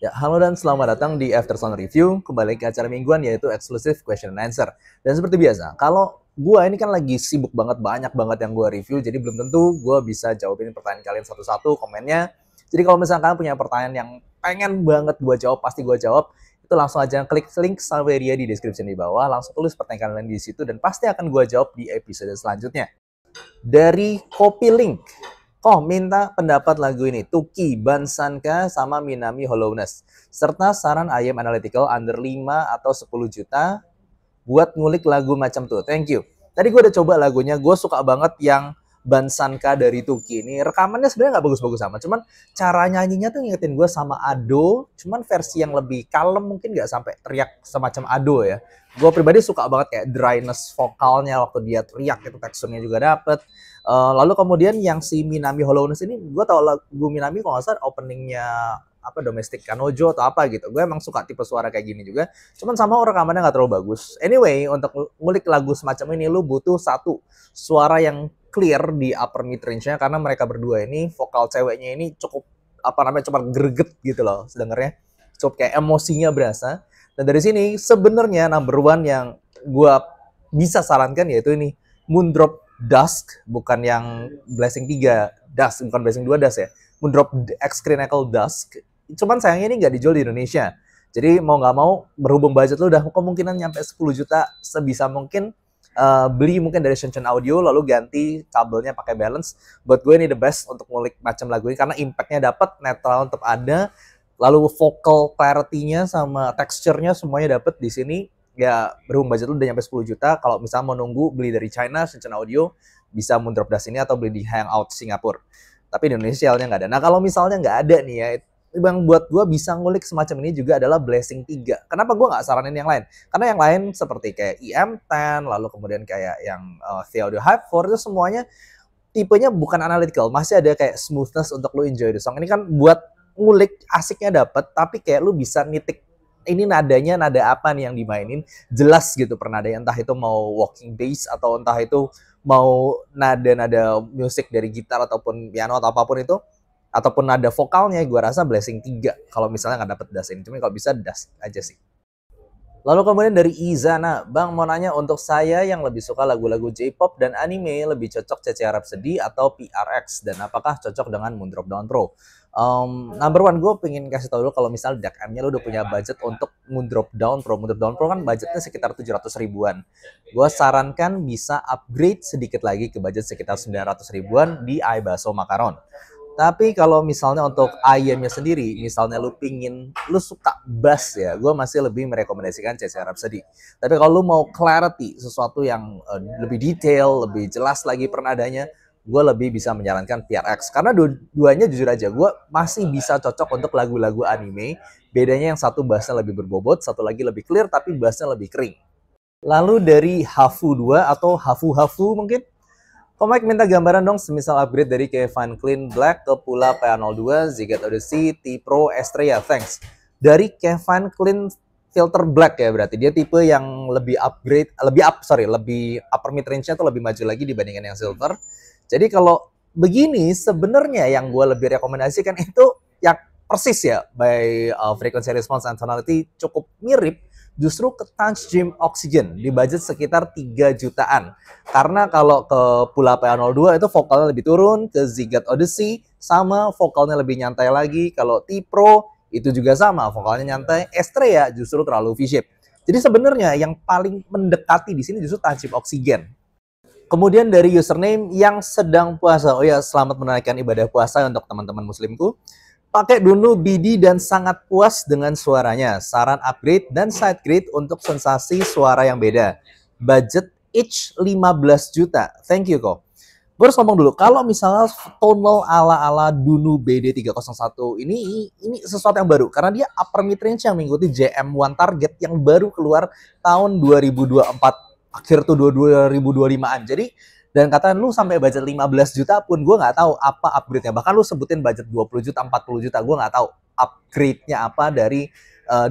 Ya, halo dan selamat datang di After Sound Review, kembali ke acara mingguan yaitu Exclusive Question and Answer. Dan seperti biasa, kalau gua ini kan lagi sibuk banget, banyak banget yang gua review, jadi belum tentu gua bisa jawabin pertanyaan kalian satu-satu komennya. Jadi kalau misalkan kalian punya pertanyaan yang pengen banget gua jawab, pasti gua jawab. Itu langsung aja klik link Saweria di description di bawah, langsung tulis pertanyaan kalian di situ dan pasti akan gua jawab di episode selanjutnya. Dari Kopi Link, minta pendapat lagu ini, Tuki, Bansanka, sama Minami Hollowness. Serta saran IM Analytical under 5 atau 10 juta buat ngulik lagu macam tuh. Thank you. Tadi gue udah coba lagunya, gue suka banget yang Bansanka dari Tuki ini. Rekamannya sebenarnya nggak bagus-bagus sama, cuman cara nyanyinya tuh ngingetin gue sama Ado, cuman versi yang lebih kalem, mungkin nggak sampai teriak semacam Ado ya. Gue pribadi suka banget kayak dryness vokalnya waktu dia teriak, itu teksturnya juga dapet. Lalu kemudian yang si Minami Hollowness ini, gue tau lagu Minami kalau nggak salah openingnya apa Domestic Kanojo atau apa gitu. Gue emang suka tipe suara kayak gini juga. Cuman sama rekamannya nggak terlalu bagus. Anyway, untuk ngulik lagu semacam ini lu butuh satu suara yang clear di upper mid range-nya karena mereka berdua ini vokal ceweknya ini cukup apa namanya cuma greget gitu loh sedengarnya. Cukup kayak emosinya berasa. Dan dari sini sebenarnya number one yang gue bisa sarankan yaitu ini Moondrop Dusk, bukan yang Blessing 3 Dusk, bukan Blessing 2 Dusk ya. Moondrop X Chronicle Dusk. Cuman sayangnya ini nggak dijual di Indonesia. Jadi mau nggak mau, berhubung budget lu udah kemungkinan nyampe 10 juta, sebisa mungkin beli mungkin dari Shenzhen Audio, lalu ganti kabelnya pakai balance. Buat gue ini the best untuk ngulik macam lagu ini, karena impactnya dapat, netral tetap ada, lalu vocal clarity-nya sama texture-nya semuanya dapat di sini. Ya berhubung budget lu udah nyampe 10 juta, kalau misalnya mau nunggu beli dari China, Shenzhen Audio, bisa Moondrop Dust ini atau beli di Hangout Singapura. Tapi di Indonesia nggak ada. Nah kalau misalnya nggak ada nih ya, yang buat gue bisa ngulik semacam ini juga adalah Blessing 3. Kenapa gue nggak saranin yang lain? Karena yang lain seperti kayak EM10, lalu kemudian kayak yang Theodo Hype 4, itu semuanya tipenya bukan analytical. Masih ada kayak smoothness untuk lu enjoy the song. Ini kan buat ngulik asiknya dapet, tapi kayak lu bisa nitik ini nadanya nada apa nih yang dimainin. Jelas gitu pernadanya, entah itu mau walking bass atau entah itu mau nada-nada musik dari gitar ataupun piano atau apapun itu, ataupun nada vokalnya, gue rasa Blessing 3 kalau misalnya nggak dapet Das ini. Cuma kalau bisa Das aja sih. Lalu kemudian dari Izana, Bang mau nanya, untuk saya yang lebih suka lagu-lagu J-pop dan anime, lebih cocok CC Rhapsody atau PRX, dan apakah cocok dengan Moondrop Down Pro? Number one, gue pengen kasih tau dulu kalau misalnya DAC-M-nya lo udah punya budget untuk Moondrop Down Pro. Moondrop Down Pro kan budgetnya sekitar 700 ribuan. Gue sarankan bisa upgrade sedikit lagi ke budget sekitar 900 ribuan di iBasso Macaron. Tapi kalau misalnya untuk IM-nya sendiri, misalnya lu suka bass ya, gue masih lebih merekomendasikan CC Rhapsody. Tapi kalau lu mau clarity, sesuatu yang lebih detail, lebih jelas lagi pernadanya, gue lebih bisa menyarankan PRX. Karena duanya jujur aja, gue masih bisa cocok untuk lagu-lagu anime. Bedanya yang satu bassnya lebih berbobot, satu lagi lebih clear, tapi bassnya lebih kering. Lalu dari Hafu 2 atau Hafu mungkin, Komik minta gambaran dong semisal upgrade dari Kevin Clean Black ke Pula PA02, Ziget Odyssey, T-Pro, Estrella, thanks. Dari Kevin Clean Filter Black ya berarti. Dia tipe yang lebih lebih upper mid range-nya tuh lebih maju lagi dibandingkan yang Silver. Jadi kalau begini sebenarnya yang gue lebih rekomendasikan itu yang persis ya, by frequency response and tonality cukup mirip, justru ke Touch Gym Oxygen di budget sekitar 3 jutaan. Karena kalau ke Pula PA02 itu vokalnya lebih turun, ke Ziget Odyssey sama vokalnya lebih nyantai lagi. Kalau T-Pro itu juga sama, vokalnya nyantai. Estrella justru terlalu V-shape. Jadi sebenarnya yang paling mendekati di sini justru Touch Gym Oxygen. Kemudian dari username yang sedang puasa. Oh ya, selamat menunaikan ibadah puasa untuk teman-teman muslimku. Pakai dulu BD dan sangat puas dengan suaranya. Saran upgrade dan side grade untuk sensasi suara yang beda. Budget each 15 juta. Thank you kok. Gue harus ngomong dulu, kalau misalnya tonal ala-ala Dunu BD301 ini sesuatu yang baru. Karena dia upper mid range yang mengikuti JM1 target yang baru keluar tahun 2024. Akhir tuh 2025-an. Jadi dan katanya lu sampai budget 15 juta pun gue nggak tahu apa upgrade-nya. Bahkan lu sebutin budget 20 juta, 40 juta, gue nggak tahu upgrade-nya apa dari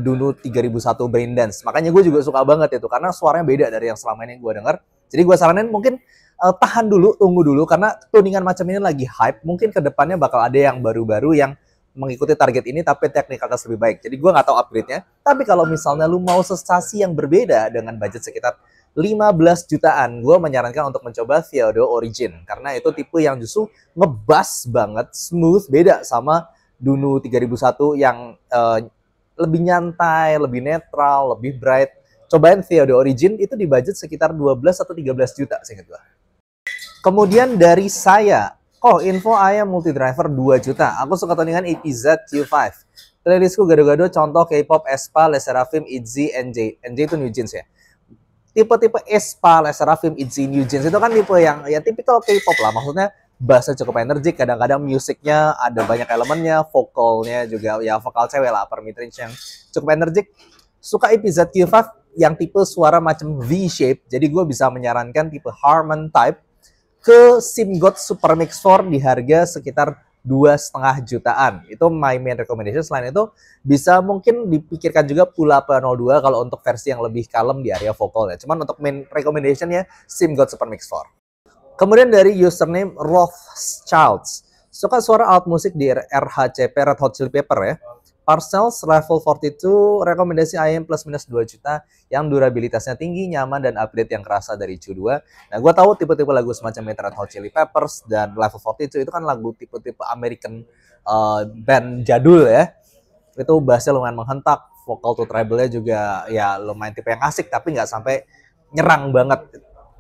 Dunu 3001 Braindance. Makanya gue juga suka banget itu, karena suaranya beda dari yang selama ini gue denger. Jadi gue saranin mungkin tahan dulu, tunggu dulu, karena tuningan macam ini lagi hype. Mungkin kedepannya bakal ada yang baru-baru yang mengikuti target ini tapi teknikalitas lebih baik. Jadi gue nggak tahu upgrade-nya. Tapi kalau misalnya lu mau sensasi yang berbeda dengan budget sekitar 15 jutaan, gue menyarankan untuk mencoba Theodo Origin. Karena itu tipe yang justru ngebas banget, smooth, beda sama Dunu 3001 yang lebih nyantai, lebih netral, lebih bright. Cobain Theodo Origin, itu di budget sekitar 12 atau 13 juta seingat gue. Kemudian dari saya, info ayam multi driver 2 juta. Aku suka tuningan EPZ Q5. Playlistku gado-gado contoh K-pop, aespa, LE SSERAFIM, ITZY, NJ. NJ itu New Jeans ya. Tipe-tipe aespa, LE SSERAFIM, ITZY, New Jeans itu kan tipe yang ya tipikal K-pop lah. Maksudnya bassnya cukup energik, kadang-kadang musiknya ada banyak elemennya, vokalnya juga ya vokal cewek lah, upper mid range yang cukup energik. Suka EPZ Q5 yang tipe suara macam V-shape. Jadi gue bisa menyarankan tipe Harman type ke SIMGOT Super Mix 4 di harga sekitar 2,5 jutaan. Itu my main recommendation. Selain itu, bisa mungkin dipikirkan juga Pula P02 kalau untuk versi yang lebih kalem di area vokalnya. Cuman untuk main recommendation-nya SIMGOT Super Mix 4. Kemudian dari username Rothschild. Suka suara alat musik di RHCP, Red Hot Chili Pepper ya. Parcells level 42, rekomendasi IM plus minus 2 juta yang durabilitasnya tinggi, nyaman, dan update yang kerasa dari Cu2. Nah, gue tahu tipe-tipe lagu semacam Red Hot Chili Peppers dan level 42 itu kan lagu tipe-tipe American band jadul ya. Itu bassnya lumayan menghentak, vocal to treble-nya juga ya lumayan tipe yang asik, tapi nggak sampai nyerang banget.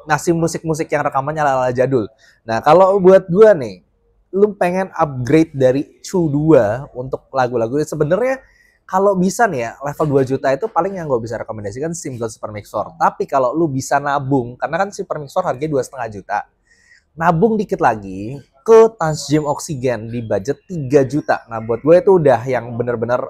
Ngasih musik-musik yang rekamannya ala-ala jadul. Nah, kalau buat gue nih, lu pengen upgrade dari Cu2 untuk lagu-lagu sebenarnya kalau bisa nih ya level 2 juta itu paling yang gue bisa rekomendasikan SIMGOT Super Mixer. Tapi kalau lu bisa nabung, karena kan Super Mixer harganya 2,5 juta, nabung dikit lagi ke Tanzim Oxygen di budget 3 juta. Nah buat gue itu udah yang bener-bener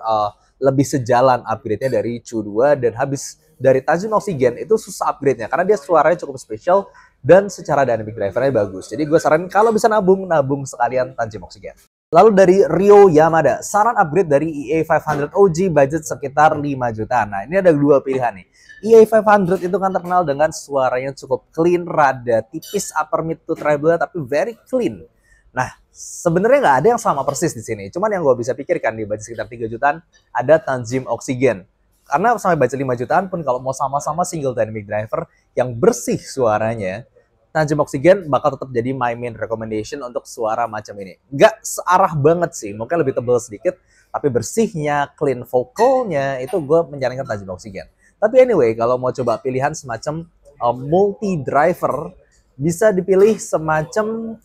lebih sejalan upgrade-nya dari Cu2. Dan habis dari Tanzim Oxygen itu susah upgrade-nya karena dia suaranya cukup spesial dan secara dynamic driver-nya bagus. Jadi gue saranin kalau bisa nabung sekalian Tanzim Oxygen. Lalu dari Rio Yamada, saran upgrade dari EA500 OG budget sekitar 5 juta. Nah ini ada dua pilihan nih. EA500 itu kan terkenal dengan suaranya cukup clean, rada tipis upper mid to treble tapi very clean. Nah sebenarnya nggak ada yang sama persis di sini. Cuman yang gue bisa pikirkan di budget sekitar 3 jutaan ada Tanzim Oxygen. Karena sampai budget 5 jutaan pun kalau mau sama-sama single dynamic driver yang bersih suaranya, Tanzim Oxygen bakal tetap jadi my main recommendation untuk suara macam ini. Nggak searah banget sih, mungkin lebih tebal sedikit, tapi bersihnya, clean vokalnya, itu gue menyarankan Tanzim Oxygen. Tapi anyway, kalau mau coba pilihan semacam multi-driver, bisa dipilih semacam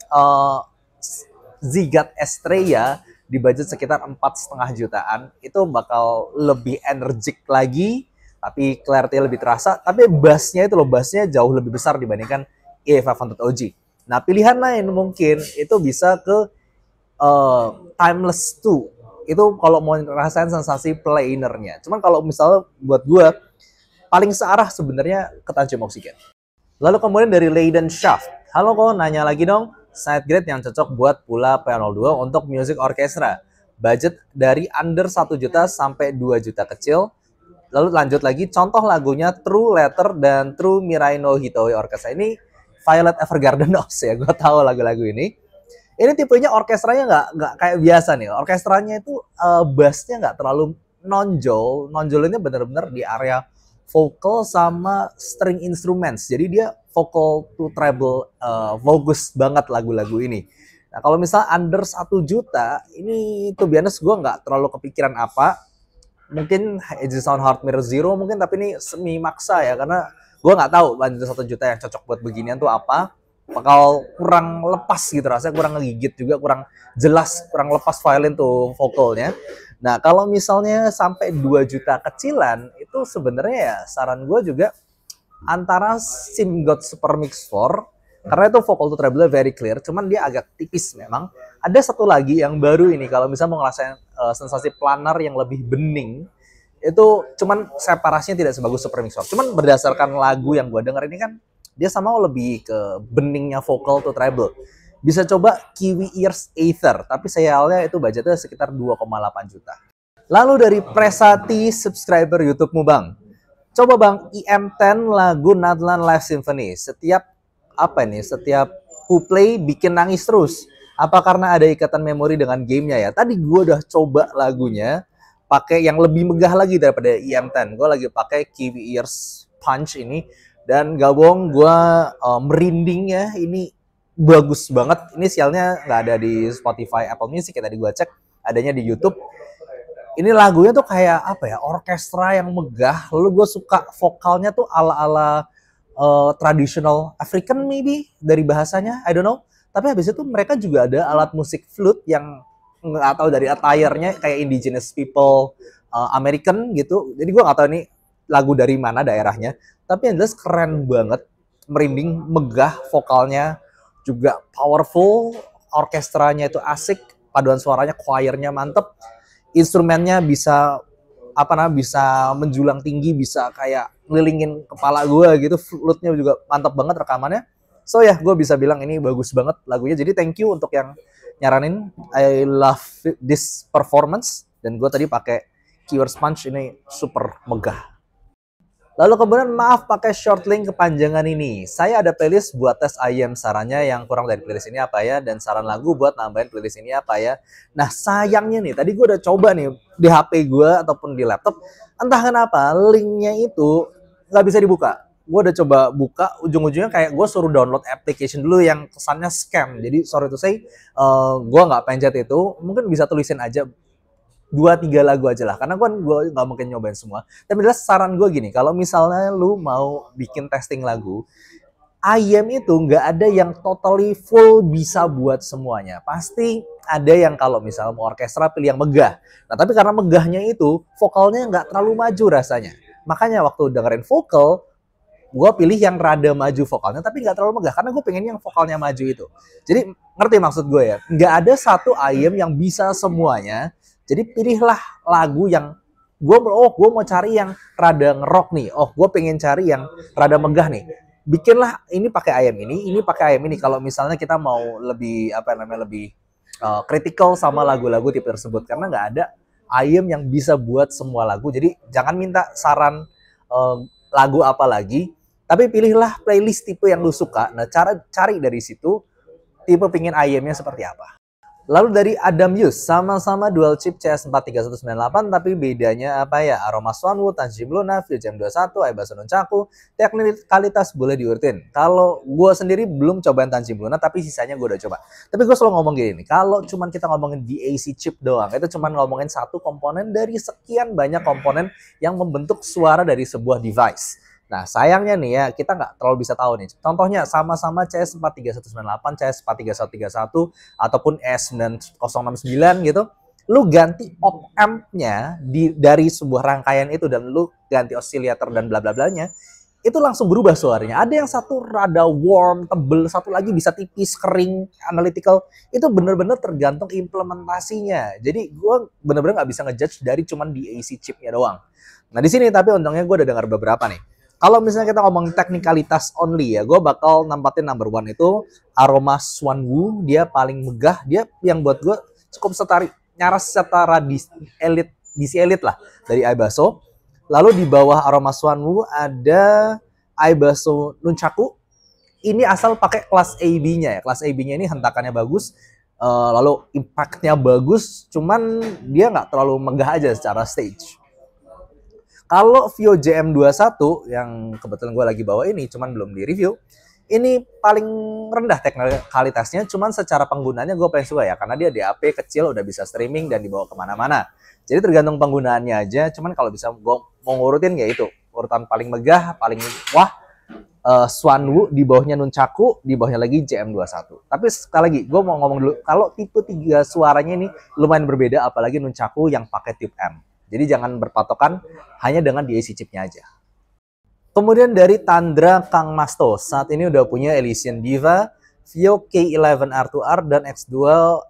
Zigat Estrella di budget sekitar 4,5 jutaan. Itu bakal lebih energik lagi, tapi clarity lebih terasa, tapi bassnya itu loh, bassnya jauh lebih besar dibandingkan EA500 OG. Nah pilihan lain mungkin itu bisa ke Timeless 2. Itu kalau mau ngerasain sensasi planernya. Cuman kalau misalnya buat gue paling searah sebenarnya ke Tanzim Oxygen. Lalu kemudian dari Leiden Shaft. Halo kok, nanya lagi dong. Side grade yang cocok buat Pula P02 untuk music orchestra. Budget dari under 1 juta sampai 2 juta kecil. Lalu lanjut lagi, contoh lagunya True Letter dan True Mirai no Hitoe Orchestra. Ini Violet Evergarden Ops ya, gue tahu lagu-lagu ini. Ini tipenya orkestranya nggak kayak biasa nih. Orkestranya itu bassnya nggak terlalu nonjol. Nonjolinnya bener-bener di area vokal sama string instruments. Jadi dia vocal to treble, bagus banget lagu-lagu ini. Nah kalau misalnya under 1 juta, ini tuh biasanya gue nggak terlalu kepikiran apa. Mungkin Edge Sound Heart Mirror Zero mungkin, tapi ini semi maksa ya, karena gue nggak tahu budget 1 juta yang cocok buat beginian tuh apa. Bakal kurang lepas gitu, rasanya kurang ngegigit juga, kurang jelas, kurang lepas violin tuh vokalnya. Nah kalau misalnya sampai 2 juta kecilan, itu sebenarnya ya saran gue juga antara SIMGOT Super Mix 4, karena itu vocal to treble very clear, cuman dia agak tipis memang. Ada satu lagi yang baru ini, kalau misalnya mau ngerasain sensasi planar yang lebih bening, itu cuman separasinya tidak sebagus Super Mix 4. Cuman berdasarkan lagu yang gue denger ini kan, dia sama lebih ke beningnya vocal to treble. Bisa coba Kiwi Ears Aether, tapi sayangnya itu budgetnya sekitar 2,8 juta. Lalu dari Presati subscriber YouTube-mu bang, coba bang IM10 lagu Nadlan Live Symphony. Setiap ku play bikin nangis terus. Apa karena ada ikatan memori dengan gamenya ya? Tadi gue udah coba lagunya pakai yang lebih megah lagi daripada EM10. Gue lagi pakai Kiwi Ears Punch ini, dan gak bohong gue merinding ya. Ini bagus banget. Ini sialnya nggak ada di Spotify, Apple Music ya, tadi gue cek, adanya di YouTube. Ini lagunya tuh kayak apa ya, orkestra yang megah. Lalu gue suka vokalnya tuh ala-ala traditional African maybe dari bahasanya, I don't know. Tapi habis itu mereka juga ada alat musik flute yang nggak tahu dari attire-nya kayak indigenous people American gitu. Jadi gue nggak tahu ini lagu dari mana daerahnya. Tapi yang jelas keren banget, merinding, megah, vokalnya juga powerful, orkestranya itu asik, paduan suaranya, choirnya mantep, instrumennya bisa bisa menjulang tinggi, bisa kayak ngelilingin kepala gue gitu, flute-nya juga mantap banget rekamannya. So ya, gue bisa bilang ini bagus banget lagunya. Jadi thank you untuk yang nyaranin. I love this performance. Dan gue tadi pakai Keyword Punch, ini super megah. Lalu kemudian maaf pakai short link kepanjangan ini. Saya ada playlist buat tes IEM, sarannya yang kurang dari playlist ini apa ya, dan saran lagu buat nambahin playlist ini apa ya. Nah sayangnya nih, tadi gue udah coba nih di HP gue ataupun di laptop, entah kenapa linknya itu nggak bisa dibuka. Gue udah coba buka, ujung-ujungnya kayak gue suruh download application dulu yang kesannya scam. Jadi sorry to say, gue nggak pencet itu. Mungkin bisa tulisin aja 2-3 lagu aja lah, karena gue nggak mungkin nyobain semua. Tapi jelas saran gue gini, kalau misalnya lu mau bikin testing lagu, IEM itu nggak ada yang totally full bisa buat semuanya. Pasti ada yang kalau misalnya mau orkestra pilih yang megah. Nah tapi karena megahnya itu, vokalnya nggak terlalu maju rasanya. Makanya waktu dengerin vokal, gue pilih yang rada maju vokalnya, tapi nggak terlalu megah, karena gue pengen yang vokalnya maju itu. Jadi ngerti maksud gue ya? Nggak ada satu IEM yang bisa semuanya. Jadi pilihlah lagu yang gue mau cari yang rada ngerok nih. Oh, gue pengen cari yang rada megah nih. Bikinlah ini pakai IEM ini pakai IEM ini. Kalau misalnya kita mau lebih lebih critical sama lagu-lagu tipe tersebut, karena nggak ada IEM yang bisa buat semua lagu. Jadi jangan minta saran lagu apa lagi, tapi pilihlah playlist tipe yang lu suka. Nah, cara cari dari situ tipe pingin IEM-nya seperti apa. Lalu dari Adam Yus, sama-sama dual chip CS43198, tapi bedanya apa ya? Aroma Swanwu, Tanjim Luna, Fusion 21, Aibaso Nunchaku, teknikalitas boleh diurutin. Kalau gue sendiri belum cobain Tanjim Luna, tapi sisanya gue udah coba. Tapi gue selalu ngomong gini, kalau cuman kita ngomongin DAC chip doang, itu cuman ngomongin satu komponen dari sekian banyak komponen yang membentuk suara dari sebuah device. Nah sayangnya nih ya, kita nggak terlalu bisa tahu nih. Contohnya sama-sama CS43198, CS43131, ataupun S9069 gitu. Lu ganti op-amp-nya dari sebuah rangkaian itu, dan lu ganti oscillator dan bla bla blanya, itu langsung berubah suaranya. Ada yang satu rada warm, tebel, satu lagi bisa tipis, kering, analytical. Itu bener-bener tergantung implementasinya. Jadi gue bener-bener nggak bisa ngejudge dari cuman DAC chipnya doang. Nah di sini tapi untungnya gue udah dengar beberapa nih. Kalau misalnya kita ngomong teknikalitas only ya, gue bakal nampatin number one itu Aroma Swanwu. Dia paling megah, dia yang buat gue cukup nyaras setara DC Elite lah dari Aibaso. Lalu di bawah Aroma Swanwu ada Aibaso Nunchaku. Ini asal pakai kelas AB-nya ya. Kelas AB-nya ini hentakannya bagus, lalu impact-nya bagus, cuman dia nggak terlalu megah aja secara stage. Kalau Vio JM21 yang kebetulan gue lagi bawa ini, cuman belum di review, ini paling rendah teknikalitasnya, cuman secara penggunaannya gue paling suka ya, karena dia DAP kecil, udah bisa streaming dan dibawa kemana-mana. Jadi tergantung penggunaannya aja, cuman kalau bisa gue mau ngurutin ya itu, urutan paling megah, paling wah, Swanwu, di bawahnya Nunchaku, di bawahnya lagi JM21. Tapi sekali lagi, gue mau ngomong dulu, kalau tipe 3 suaranya ini lumayan berbeda, apalagi Nunchaku yang pakai tube amp. Jadi jangan berpatokan hanya dengan DAC chipnya aja. Kemudian dari Tandra Kang Masto, saat ini udah punya Elysian Diva, Vio K11R2R, dan X2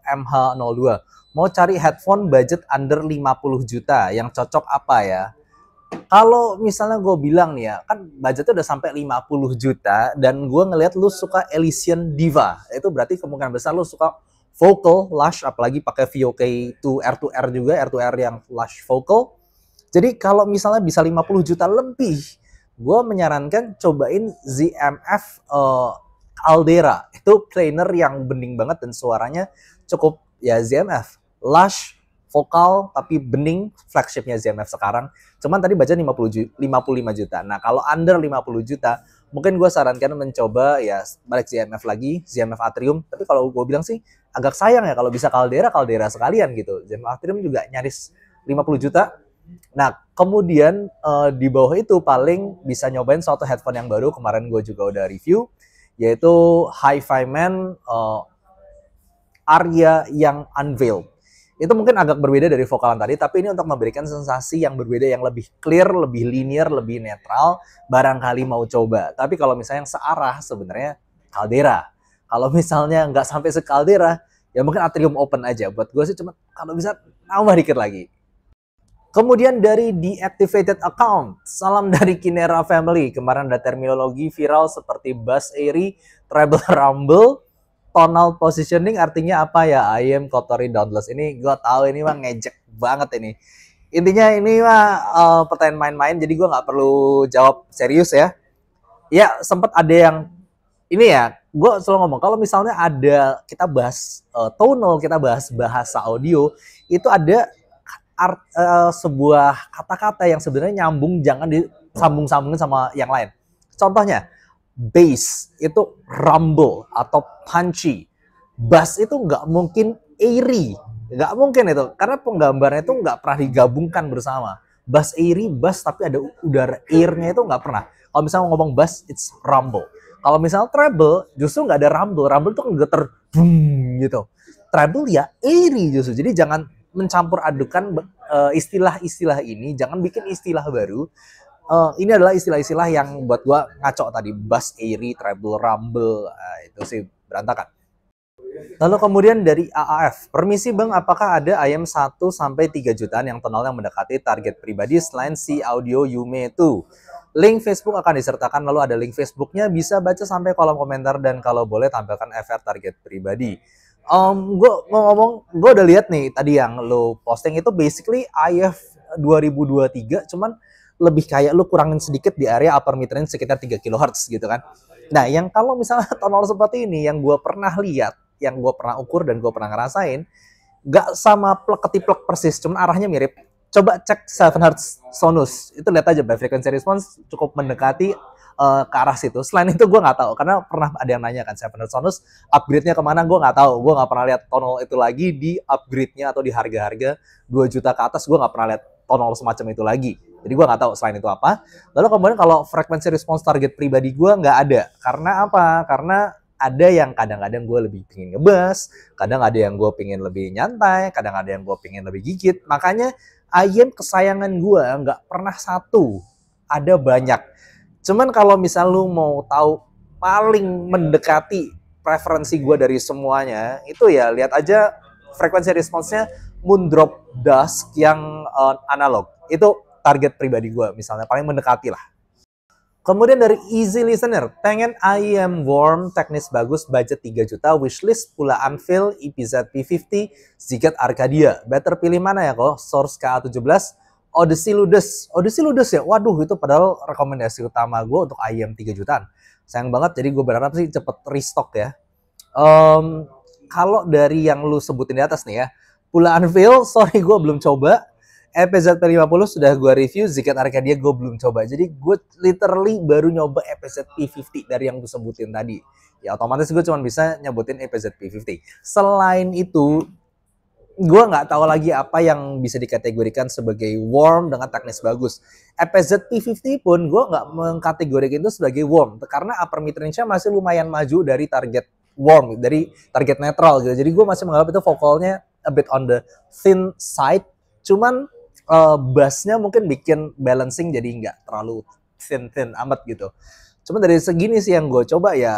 MH02. Mau cari headphone budget under 50 juta, yang cocok apa ya? Kalau misalnya gue bilang nih ya, kan budgetnya udah sampai 50 juta, dan gue ngeliat lu suka Elysian Diva. Itu berarti kemungkinan besar lu suka vocal, lush, apalagi pakai Vio K2R2R juga, R2R yang lush vocal. Jadi kalau misalnya bisa 50 juta lebih, gue menyarankan cobain ZMF Caldera. Itu planer yang bening banget dan suaranya cukup ya ZMF. Lush, vokal, tapi bening, flagshipnya ZMF sekarang. Cuman tadi baca 55 juta. Nah, kalau under 50 juta, mungkin gue sarankan mencoba ya balik ZMF lagi, ZMF Atrium. Tapi kalau gue bilang sih, agak sayang ya kalau bisa Caldera sekalian gitu. ZMF Atrium juga nyaris 50 juta. Nah, kemudian di bawah itu paling bisa nyobain suatu headphone yang baru. Kemarin gue juga udah review, yaitu Hi-Fi Man Aria yang Unveiled. Itu mungkin agak berbeda dari vokalan tadi, tapi ini untuk memberikan sensasi yang berbeda, yang lebih clear, lebih linear, lebih netral. Barangkali mau coba. Tapi kalau misalnya yang searah sebenarnya Caldera. Kalau misalnya nggak sampai se-Caldera, ya mungkin Atrium Open aja. Buat gue sih cuma kalau bisa nambah dikit lagi. Kemudian dari deactivated account, salam dari Kinera Family. Kemarin ada terminologi viral seperti bass airy, treble rumble, tonal positioning artinya apa ya? Ayam kotori downless. Ini gue tahu ini mah ngejek banget ini. Intinya ini mah pertanyaan main-main, jadi gue nggak perlu jawab serius ya. Ya sempat ada yang ini ya, gue selalu ngomong kalau misalnya ada kita bahas tonal, kita bahas bahasa audio, itu ada sebuah kata-kata yang sebenarnya nyambung, jangan disambung-sambungin sama yang lain. Contohnya, bass itu rumble atau punchy. Bass itu nggak mungkin airy, nggak mungkin itu, karena penggambarnya itu nggak pernah digabungkan bersama. Bass airy, bass tapi ada udara airnya itu nggak pernah. Kalau misalnya ngomong bass, it's rumble. Kalau misalnya treble, justru nggak ada rumble. Rumble itu kan getar, boom gitu. Treble ya airy justru. Jadi jangan mencampur adukan istilah-istilah ini, jangan bikin istilah baru. Ini adalah istilah-istilah yang buat gua ngaco tadi, bass airy, treble, rumble, itu sih berantakan. Lalu kemudian dari AAF, permisi bang, apakah ada ayam 1 sampai 3 jutaan yang tonalnya mendekati target pribadi selain si audio Yume 2? Link Facebook akan disertakan, lalu ada link Facebooknya, bisa baca sampai kolom komentar, dan kalau boleh tampilkan FR target pribadi. Gue ngomong, gue udah lihat nih tadi yang lo posting itu basically IF 2023, cuman lebih kayak lo kurangin sedikit di area upper mid range sekitar 3 kHz gitu kan. Nah, yang kalau misalnya tonal seperti ini yang gue pernah lihat, yang gue pernah ukur dan gue pernah ngerasain, gak sama plek ketiplek persis, cuman arahnya mirip. Coba cek 7Hz Sonus, itu lihat aja frequency response cukup mendekati ke arah situ. Selain itu gue nggak tahu, karena pernah ada yang nanya kan 7Hz Sonus upgrade-nya kemana, gue nggak tahu. Gue nggak pernah lihat tonal itu lagi di upgrade-nya atau di harga-harga 2 juta ke atas, gue nggak pernah lihat tonal semacam itu lagi. Jadi gue nggak tahu selain itu apa. Lalu kemudian kalau frekuensi response target pribadi gue nggak ada. Karena apa? Karena ada yang kadang-kadang gue lebih pingin ngebas, kadang ada yang gue pingin lebih nyantai, kadang ada yang gue pingin lebih gigit. Makanya ayam kesayangan gue nggak pernah satu, ada banyak. Cuman kalau misal lu mau tahu paling mendekati preferensi gue dari semuanya, itu ya lihat aja frekuensi responsnya Moondrop Dusk yang analog. Itu target pribadi gue, misalnya paling mendekati lah. Kemudian dari Easy Listener, pengen IM warm, teknis bagus, budget 3 juta, wishlist pula Anvil, EPZ P50, Ziget Arcadia. Better pilih mana ya kok? Source KA17, Odyssey Ludus ya? Waduh, itu padahal rekomendasi utama gue untuk IM 3 jutaan. Sayang banget, jadi gue berharap sih cepet restock ya. Kalau dari yang lu sebutin di atas nih ya, pula Anvil, sorry gue belum coba. EPZ P50 sudah gue review, Ziget Arcadia gue belum coba. Jadi gue literally baru nyoba EPZ P50 dari yang gue sebutin tadi. Ya otomatis gue cuma bisa nyebutin EPZ P50. Selain itu, gue nggak tahu lagi apa yang bisa dikategorikan sebagai warm dengan teknis bagus. EPZ P50 pun gue nggak mengkategorikan itu sebagai warm. Karena upper mid range-nya masih lumayan maju dari target warm, dari target netral gitu. Jadi gue masih menganggap itu vokalnya a bit on the thin side. Cuman bassnya mungkin bikin balancing jadi nggak terlalu thin amat gitu. Cuma dari segini sih yang gue coba ya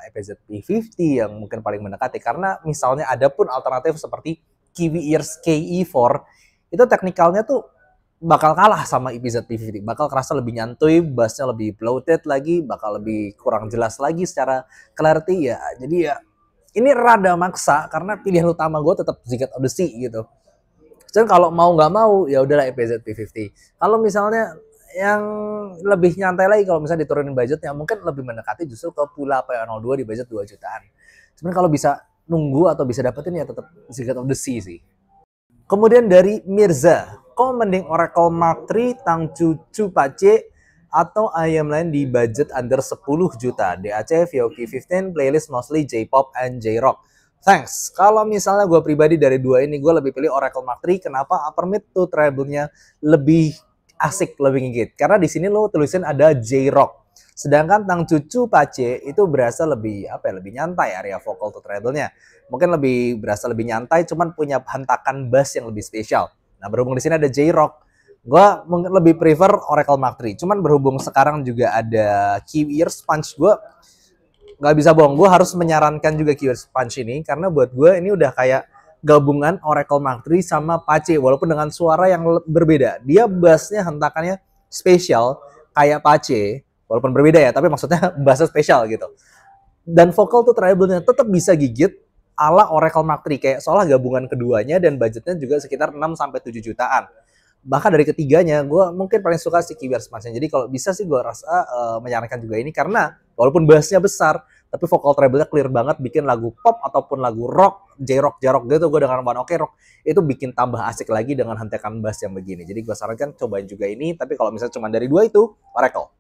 EPZ P50 yang mungkin paling mendekati. Karena misalnya ada pun alternatif seperti Kiwi Ears KE4, itu teknikalnya tuh bakal kalah sama EPZ P50. Bakal kerasa lebih nyantui, bassnya lebih bloated lagi, bakal lebih kurang jelas lagi secara clarity ya. Jadi ya ini rada maksa karena pilihan utama gue tetap Ziget Odyssey gitu. Dan kalau mau nggak mau ya udahlah EPZ P50. Kalau misalnya yang lebih nyantai lagi kalau misalnya diturunin budgetnya, mungkin lebih mendekati justru ke Pula PO02 di budget 2 jutaan. Sebenarnya kalau bisa nunggu atau bisa dapetin ya tetap Secret of the Sea sih. Kemudian dari Mirza, kok mending Oracle Mark 3, Tangchuchu Pace, atau ayam lain di budget under 10 juta? DAC, VOQ 15, playlist mostly J-pop and J-rock. Thanks. Kalau misalnya gue pribadi dari dua ini, gue lebih pilih Oracle Mark 3. Kenapa? Upper mid to treble-nya lebih asik, lebih ngigit. Karena di sini lo tulisin ada J-rock. Sedangkan Tangchuchu Pace itu berasa lebih lebih nyantai area vokal to treble-nya. Mungkin berasa lebih nyantai, cuman punya hentakan bass yang lebih spesial. Nah, berhubung di sini ada J-rock, gue mungkin lebih prefer Oracle Mark 3. Cuman berhubung sekarang juga ada Key Ears Punch, gue nggak bisa bohong, gue harus menyarankan juga Key Ears Punch ini, karena buat gue ini udah kayak gabungan Oracle Mark 3 sama Pace, walaupun dengan suara yang berbeda. Dia bassnya hentakannya spesial kayak Pace, walaupun berbeda ya, tapi maksudnya bassnya spesial gitu. Dan vokal tuh treble-nya tetap bisa gigit ala Oracle Mark 3, kayak seolah gabungan keduanya, dan budgetnya juga sekitar 6-7 jutaan. Bahkan dari ketiganya, gue mungkin paling suka si Key Ears Punch. Jadi kalau bisa sih gue rasa menyarankan juga ini, karena walaupun bassnya besar, tapi vokal treble-nya clear banget, bikin lagu pop ataupun lagu rock, J-rock gitu, gue dengan One Ok Rock, itu bikin tambah asik lagi dengan hentakan bass yang begini. Jadi gue sarankan cobain juga ini, tapi kalau misalnya cuma dari dua itu, Oracle.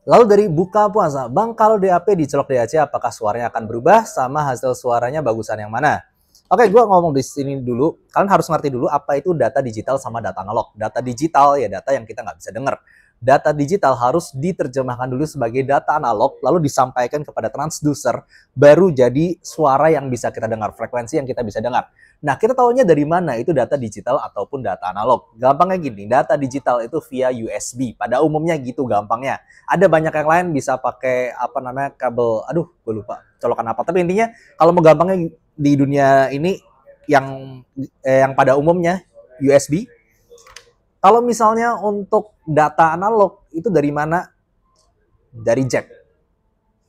Lalu dari Buka Puasa, Bang, kalau DAP dicelok DAC, apakah suaranya akan berubah sama hasil suaranya bagusan yang mana? Oke, gue ngomong di sini dulu. Kalian harus ngerti dulu apa itu data digital sama data analog. Data digital ya data yang kita nggak bisa dengar. Data digital harus diterjemahkan dulu sebagai data analog, lalu disampaikan kepada transducer, baru jadi suara yang bisa kita dengar, frekuensi yang kita bisa dengar. Nah, kita tahunya dari mana itu data digital ataupun data analog? Gampangnya gini, data digital itu via USB. Pada umumnya gitu gampangnya. Ada banyak yang lain bisa pakai kabel, gue lupa colokan apa. Tapi intinya kalau mau gampangnya di dunia ini yang pada umumnya USB. Kalau misalnya untuk data analog itu dari mana? Dari jack.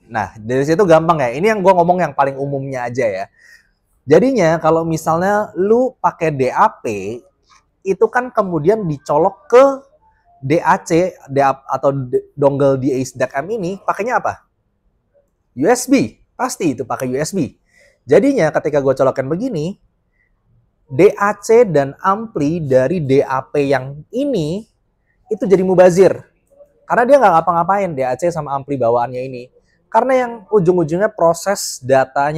Nah, dari situ gampang ya. Ini yang gue ngomong yang paling umumnya aja ya. Jadinya kalau misalnya lu pakai DAP, itu kan kemudian dicolok ke DAC atau dongle DAC DAC-M ini, pakainya apa? USB. Pasti itu pakai USB. Jadinya ketika gue colokin begini, DAC dan ampli dari DAP yang ini itu jadi mubazir. Karena dia nggak ngapa-ngapain DAC sama ampli bawaannya ini. Karena yang ujung-ujungnya proses data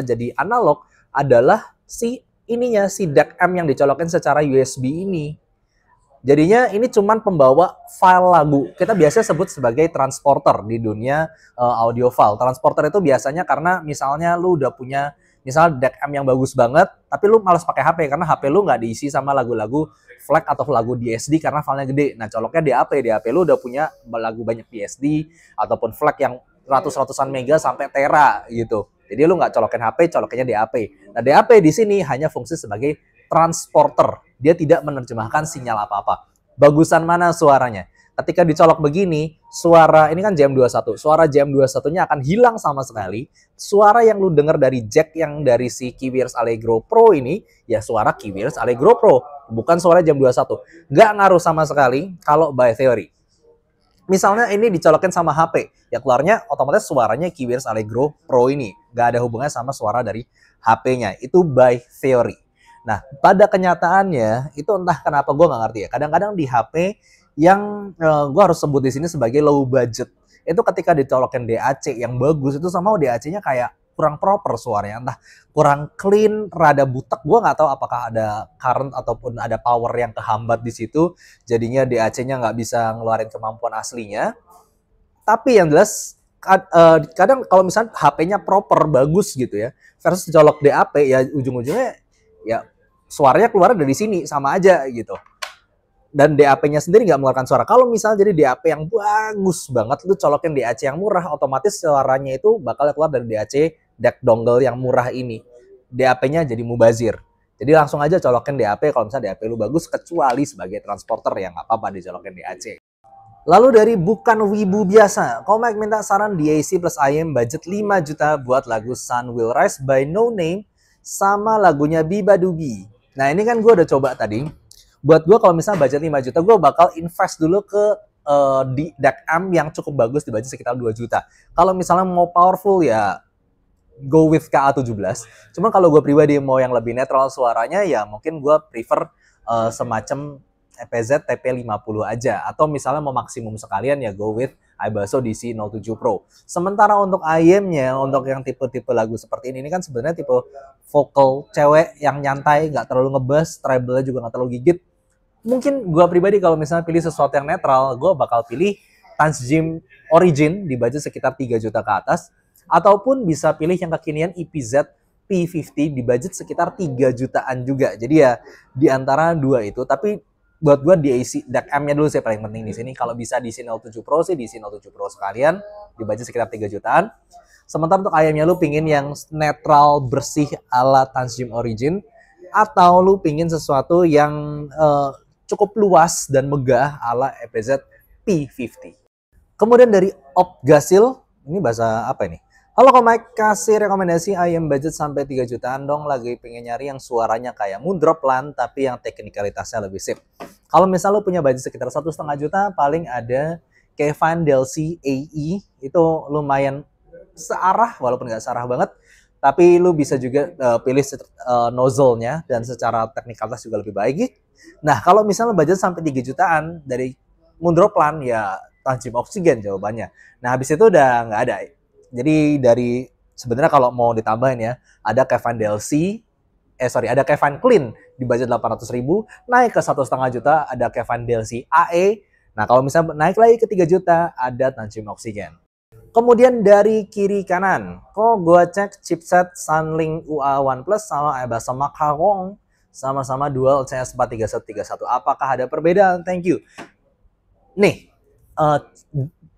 jadi analog adalah si DAC-M yang dicolokin secara USB ini. Jadinya ini cuman pembawa file lagu. Kita biasanya sebut sebagai transporter di dunia audio file. Transporter itu biasanya karena misalnya lu udah punya DAC-M yang bagus banget, tapi lu malas pakai HP karena HP lu nggak diisi sama lagu-lagu FLAC atau lagu DSD karena filenya gede. Nah, coloknya DAP lu udah punya lagu banyak DSD ataupun FLAC yang ratusan mega sampai tera gitu. Jadi lu nggak colokin HP, colokinnya DAP. Nah, DAP di sini hanya fungsi sebagai transporter. Dia tidak menerjemahkan sinyal apa-apa. Bagusan mana suaranya? Ketika dicolok begini, suara ini kan JM21. Suara JM21-nya akan hilang sama sekali. Suara yang lu denger dari jack yang dari si Key Ears Allegro Pro ini, ya suara Key Ears Allegro Pro, bukan suara JM21. Nggak ngaruh sama sekali kalau by theory. Misalnya ini dicolokin sama HP, ya keluarnya otomatis suaranya Key Ears Allegro Pro ini. Nggak ada hubungannya sama suara dari HP-nya. Itu by theory. Nah, pada kenyataannya, itu entah kenapa gue nggak ngerti ya. Kadang-kadang di HP yang gue harus sebut di sini sebagai low budget, itu ketika dicolokin DAC yang bagus, itu sama DAC-nya kayak kurang proper suaranya. Entah kurang clean, rada butek. Gue nggak tahu apakah ada current ataupun ada power yang kehambat di situ. Jadinya DAC-nya nggak bisa ngeluarin kemampuan aslinya. Tapi yang jelas, kadang kalau misalnya HP-nya proper, bagus gitu ya, versus dicolok DAP, ya ujung-ujungnya ya suaranya keluar dari sini, sama aja gitu. Dan DAP-nya sendiri nggak mengeluarkan suara. Kalau misalnya jadi DAP yang bagus banget, lu colokin DAC yang murah, otomatis suaranya itu bakal keluar dari DAC DAC dongle yang murah ini. DAP-nya jadi mubazir. Jadi langsung aja colokin DAP kalau misalnya DAP lu bagus, kecuali sebagai transporter yang nggak apa-apa dicolokin DAC. Lalu dari Bukan Wibu Biasa, Komek minta saran DAC plus IM budget 5 juta buat lagu Sun Will Rise by No Name sama lagunya Biba Dubi. Nah, ini kan gue udah coba tadi. Buat gue kalau misalnya budget 5 juta, gue bakal invest dulu ke di deck M yang cukup bagus di budget sekitar 2 juta. Kalau misalnya mau powerful ya go with KA17. Cuman kalau gue pribadi mau yang lebih netral suaranya ya mungkin gue prefer semacam EPZ TP50 aja. Atau misalnya mau maksimum sekalian ya go with iBasso DC07 Pro. Sementara untuk IEM-nya, untuk yang tipe-tipe lagu seperti ini kan sebenarnya tipe vokal cewek yang nyantai, nggak terlalu ngebass, treble-nya juga nggak terlalu gigit. Mungkin gue pribadi kalau misalnya pilih sesuatu yang netral, gue bakal pilih Tanzim Origin di budget sekitar 3 juta ke atas. Ataupun bisa pilih yang kekinian EPZ P50 di budget sekitar 3 jutaan juga. Jadi ya di antara dua itu. Tapi buat gue DAC DAC M-nya dulu sih paling penting di sini. Kalau bisa DC07 Pro sih DC07 Pro sekalian di budget sekitar 3 jutaan. Sementara untuk ayamnya lu pingin yang netral bersih ala Tanzim Origin, atau lu pingin sesuatu yang cukup luas dan megah ala EPZ P50. Kemudian dari Opgasil, ini bahasa apa ini? Halo Komik, kasih rekomendasi ayam budget sampai 3 jutaan dong, lagi pengen nyari yang suaranya kayak Moondrop Lan tapi yang teknikalitasnya lebih sip. Kalau misal lu punya budget sekitar 1,5 juta, paling ada Kevin Delcy AE, itu lumayan searah walaupun nggak searah banget. Tapi lu bisa juga pilih nozzle-nya dan secara teknikalitas juga lebih baik. Nah, kalau misalnya budget sampai 3 jutaan dari Moondrop Lan ya Tanzim Oxygen jawabannya. Nah, habis itu udah nggak ada. Jadi dari sebenarnya kalau mau ditambahin ya, ada Kevin Delcy, ada Kevin Clean di budget 800.000, naik ke 1,5 juta ada Kevin Delcy AE. Nah, kalau misalnya naik lagi ke 3 juta ada Tanzim Oxygen. Kemudian dari kiri kanan, kok gue cek chipset Sunlink UA1 Plus sama iBasso Macaron sama-sama dual CS43131. Apakah ada perbedaan? Thank you. Nih,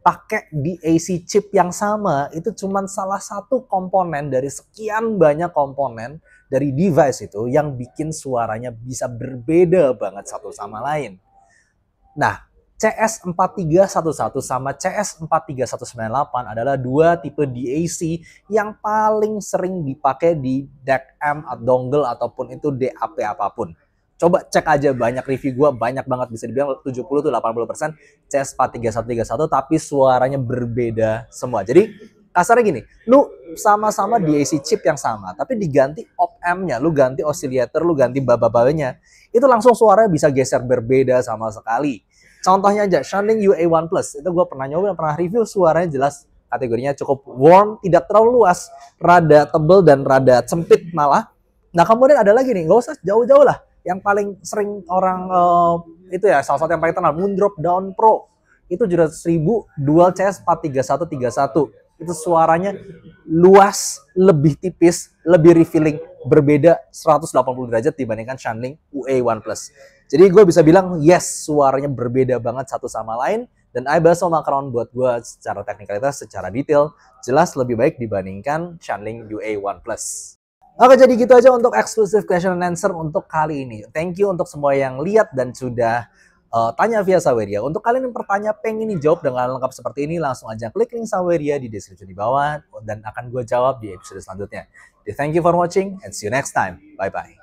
pakai DAC chip yang sama itu cuma salah satu komponen dari sekian banyak komponen dari device itu yang bikin suaranya bisa berbeda banget satu sama lain. Nah, CS4311 sama CS43198 adalah dua tipe DAC yang paling sering dipakai di DAC M atau dongle ataupun itu DAP apapun. Coba cek aja banyak review gue, banyak banget, bisa dibilang 70-80% CS43131 tapi suaranya berbeda semua. Jadi kasarnya gini, lu sama-sama DAC chip yang sama tapi diganti op-amp-nya, lu ganti oscillator, lu ganti baba-babanya, itu langsung suaranya bisa geser berbeda sama sekali. Contohnya aja, Shanling UA1 Plus, itu gue pernah nyoba, pernah review, suaranya jelas kategorinya cukup warm, tidak terlalu luas, rada tebel dan rada sempit malah. Nah kemudian ada lagi nih, nggak usah jauh-jauh lah, yang paling sering orang itu ya, salah satu yang paling terkenal, Moondrop Down Pro, itu 700.000 dual CS 43131. Itu suaranya luas, lebih tipis, lebih refilling, berbeda 180 derajat dibandingkan Shanling UA1 Plus. Jadi gue bisa bilang yes, suaranya berbeda banget satu sama lain, dan iBasso Macaron buat gue secara teknikalitas, secara detail jelas lebih baik dibandingkan Shanling UA1 Plus. Oke, jadi gitu aja untuk exclusive question and answer untuk kali ini. Thank you untuk semua yang lihat dan sudah tanya via Saweria. Untuk kalian yang bertanya pengen dijawab dengan lengkap seperti ini, langsung aja klik link Saweria di deskripsi di bawah dan akan gue jawab di episode selanjutnya. Thank you for watching and see you next time. Bye-bye.